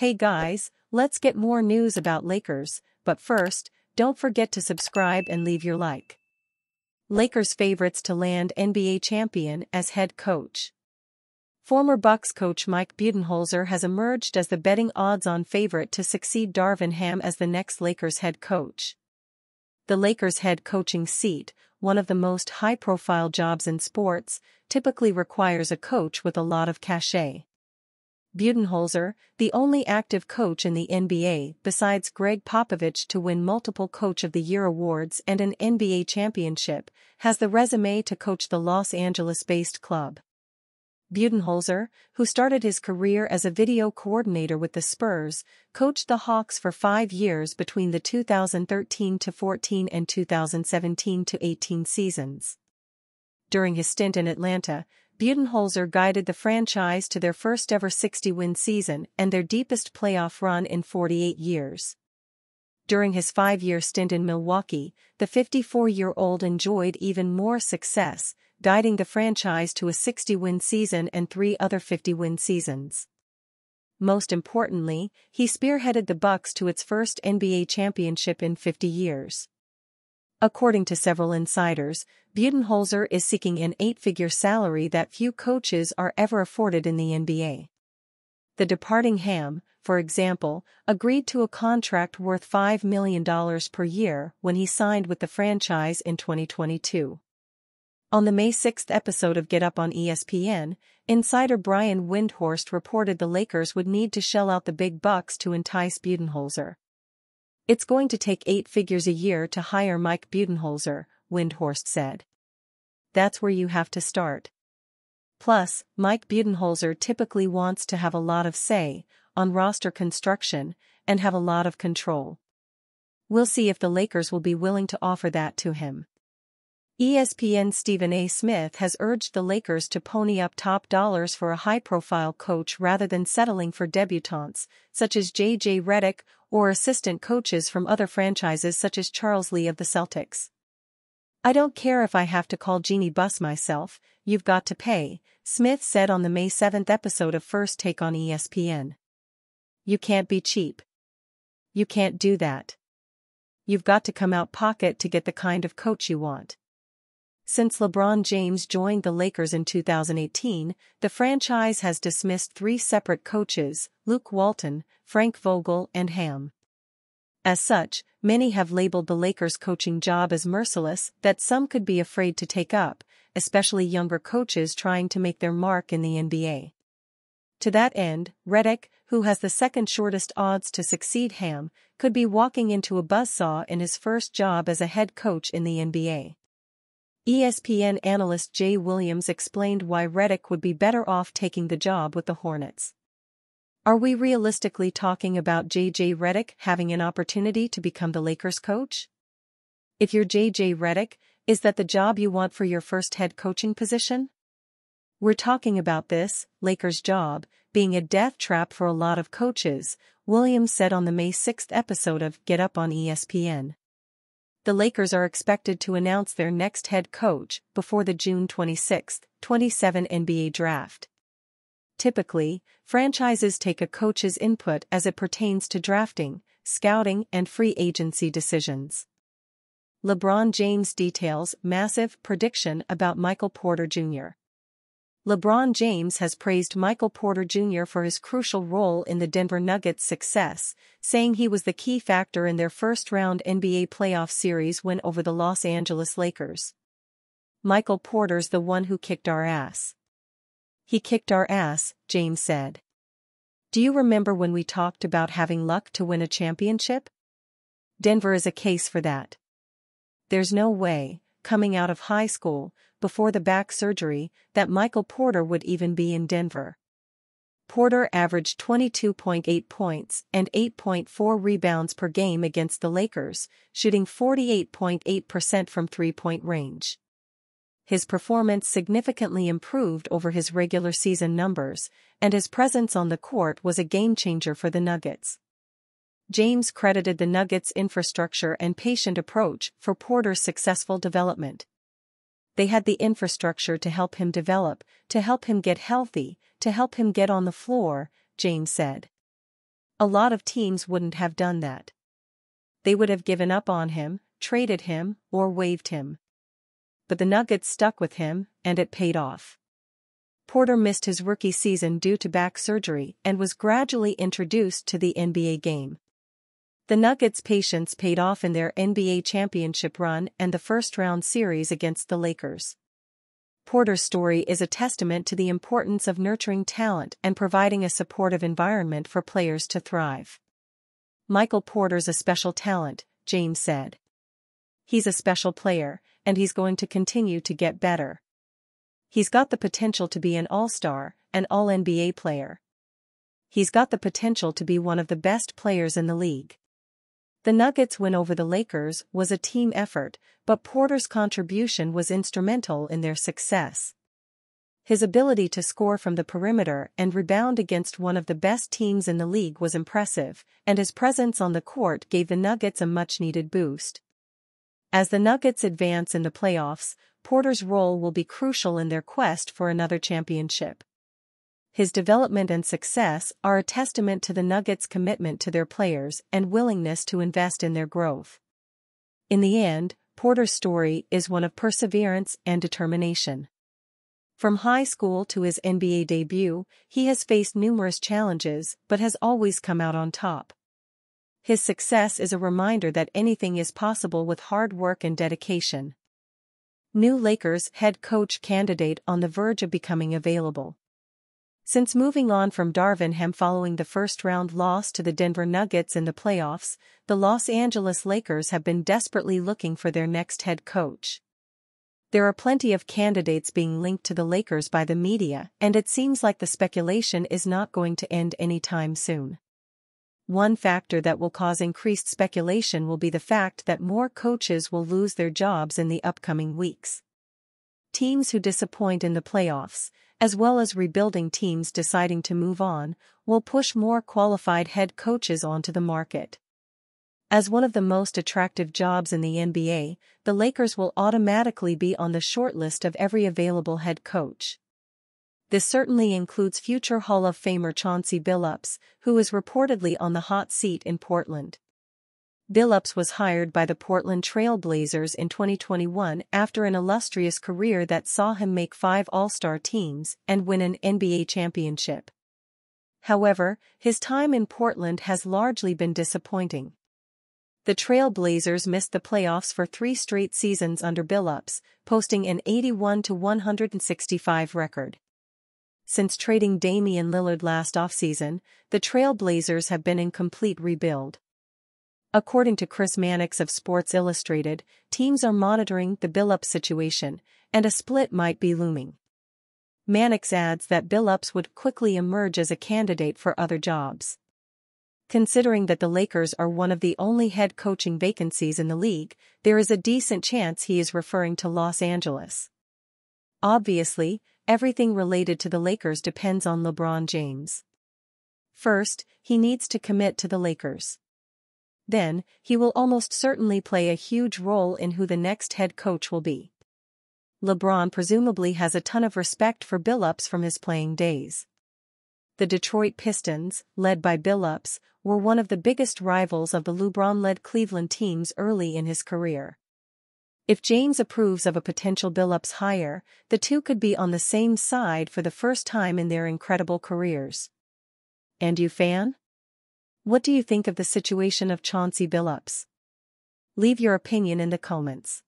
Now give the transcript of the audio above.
Hey guys, let's get more news about Lakers, but first, don't forget to subscribe and leave your like. Lakers favorites to land NBA champion as head coach. Former Bucks coach Mike Budenholzer has emerged as the betting odds-on favorite to succeed Darvin Ham as the next Lakers head coach. The Lakers head coaching seat, one of the most high-profile jobs in sports, typically requires a coach with a lot of cachet. Budenholzer, the only active coach in the NBA besides Greg Popovich to win multiple Coach of the Year awards and an NBA championship, has the resume to coach the Los Angeles-based club. Budenholzer, who started his career as a video coordinator with the Spurs, coached the Hawks for 5 years between the 2013-14 and 2017-18 seasons. During his stint in Atlanta, Budenholzer guided the franchise to their first-ever 60-win season and their deepest playoff run in 48 years. During his 5-year stint in Milwaukee, the 54-year-old enjoyed even more success, guiding the franchise to a 60-win season and 3 other 50-win seasons. Most importantly, he spearheaded the Bucks to its first NBA championship in 50 years. According to several insiders, Budenholzer is seeking an 8-figure salary that few coaches are ever afforded in the NBA. The departing Ham, for example, agreed to a contract worth $5 million per year when he signed with the franchise in 2022. On the May 6 episode of Get Up on ESPN, insider Brian Windhorst reported the Lakers would need to shell out the big bucks to entice Budenholzer. It's going to take 8 figures a year to hire Mike Budenholzer, Windhorst said. That's where you have to start. Plus, Mike Budenholzer typically wants to have a lot of say on roster construction and have a lot of control. We'll see if the Lakers will be willing to offer that to him. ESPN's Stephen A. Smith has urged the Lakers to pony up top dollars for a high-profile coach rather than settling for debutantes, such as J.J. Redick, or assistant coaches from other franchises such as Charles Lee of the Celtics. I don't care if I have to call Jeannie Buss myself, you've got to pay, Smith said on the May 7 episode of First Take on ESPN. You can't be cheap. You can't do that. You've got to come out pocket to get the kind of coach you want. Since LeBron James joined the Lakers in 2018, the franchise has dismissed 3 separate coaches, Luke Walton, Frank Vogel and Ham. As such, many have labeled the Lakers' coaching job as merciless that some could be afraid to take up, especially younger coaches trying to make their mark in the NBA. To that end, Redick, who has the second shortest odds to succeed Ham, could be walking into a buzzsaw in his first job as a head coach in the NBA. ESPN analyst Jay Williams explained why Redick would be better off taking the job with the Hornets. Are we realistically talking about J.J. Redick having an opportunity to become the Lakers coach? If you're J.J. Redick, is that the job you want for your first head coaching position? We're talking about this, Lakers job, being a death trap for a lot of coaches, Williams said on the May 6 episode of Get Up on ESPN. The Lakers are expected to announce their next head coach before the June 26, 27 NBA draft. Typically, franchises take a coach's input as it pertains to drafting, scouting and free agency decisions. LeBron James details massive prediction about Michael Porter Jr. LeBron James has praised Michael Porter Jr. for his crucial role in the Denver Nuggets' success, saying he was the key factor in their first-round NBA playoff series win over the Los Angeles Lakers. Michael Porter's the one who kicked our ass. He kicked our ass, James said. Do you remember when we talked about having luck to win a championship? Denver is a case for that. There's no way, coming out of high school, before the back surgery, that Michael Porter would even be in Denver. Porter averaged 22.8 points and 8.4 rebounds per game against the Lakers, shooting 48.8% from three-point range. His performance significantly improved over his regular season numbers, and his presence on the court was a game-changer for the Nuggets. James credited the Nuggets' infrastructure and patient approach for Porter's successful development. They had the infrastructure to help him develop, to help him get healthy, to help him get on the floor, James said. A lot of teams wouldn't have done that. They would have given up on him, traded him, or waived him. But the Nuggets stuck with him, and it paid off. Porter missed his rookie season due to back surgery and was gradually introduced to the NBA game. The Nuggets' patience paid off in their NBA championship run and the first-round series against the Lakers. Porter's story is a testament to the importance of nurturing talent and providing a supportive environment for players to thrive. "Michael Porter's a special talent," James said. "He's a special player, and he's going to continue to get better. He's got the potential to be an all-star, an all-NBA player. He's got the potential to be one of the best players in the league." The Nuggets' win over the Lakers was a team effort, but Porter's contribution was instrumental in their success. His ability to score from the perimeter and rebound against one of the best teams in the league was impressive, and his presence on the court gave the Nuggets a much-needed boost. As the Nuggets advance in the playoffs, Porter's role will be crucial in their quest for another championship. His development and success are a testament to the Nuggets' commitment to their players and willingness to invest in their growth. In the end, Porter's story is one of perseverance and determination. From high school to his NBA debut, he has faced numerous challenges but has always come out on top. His success is a reminder that anything is possible with hard work and dedication. New Lakers head coach candidate on the verge of becoming available. Since moving on from Darvin Ham following the first-round loss to the Denver Nuggets in the playoffs, the Los Angeles Lakers have been desperately looking for their next head coach. There are plenty of candidates being linked to the Lakers by the media, and it seems like the speculation is not going to end anytime soon. One factor that will cause increased speculation will be the fact that more coaches will lose their jobs in the upcoming weeks. Teams who disappoint in the playoffs, as well as rebuilding teams deciding to move on, will push more qualified head coaches onto the market. As one of the most attractive jobs in the NBA, the Lakers will automatically be on the shortlist of every available head coach. This certainly includes future Hall of Famer Chauncey Billups, who is reportedly on the hot seat in Portland. Billups was hired by the Portland Trail Blazers in 2021 after an illustrious career that saw him make 5 All-Star teams and win an NBA championship. However, his time in Portland has largely been disappointing. The Trail Blazers missed the playoffs for 3 straight seasons under Billups, posting an 81-165 record. Since trading Damian Lillard last offseason, the Trail Blazers have been in complete rebuild. According to Chris Mannix of Sports Illustrated, teams are monitoring the Billups situation, and a split might be looming. Mannix adds that Billups would quickly emerge as a candidate for other jobs. Considering that the Lakers are one of the only head coaching vacancies in the league, there is a decent chance he is referring to Los Angeles. Obviously, everything related to the Lakers depends on LeBron James. First, he needs to commit to the Lakers. Then, he will almost certainly play a huge role in who the next head coach will be. LeBron presumably has a ton of respect for Billups from his playing days. The Detroit Pistons, led by Billups, were one of the biggest rivals of the LeBron-led Cleveland teams early in his career. If James approves of a potential Billups hire, the two could be on the same side for the first time in their incredible careers. And you, fan? What do you think of the situation of Chauncey Billups? Leave your opinion in the comments.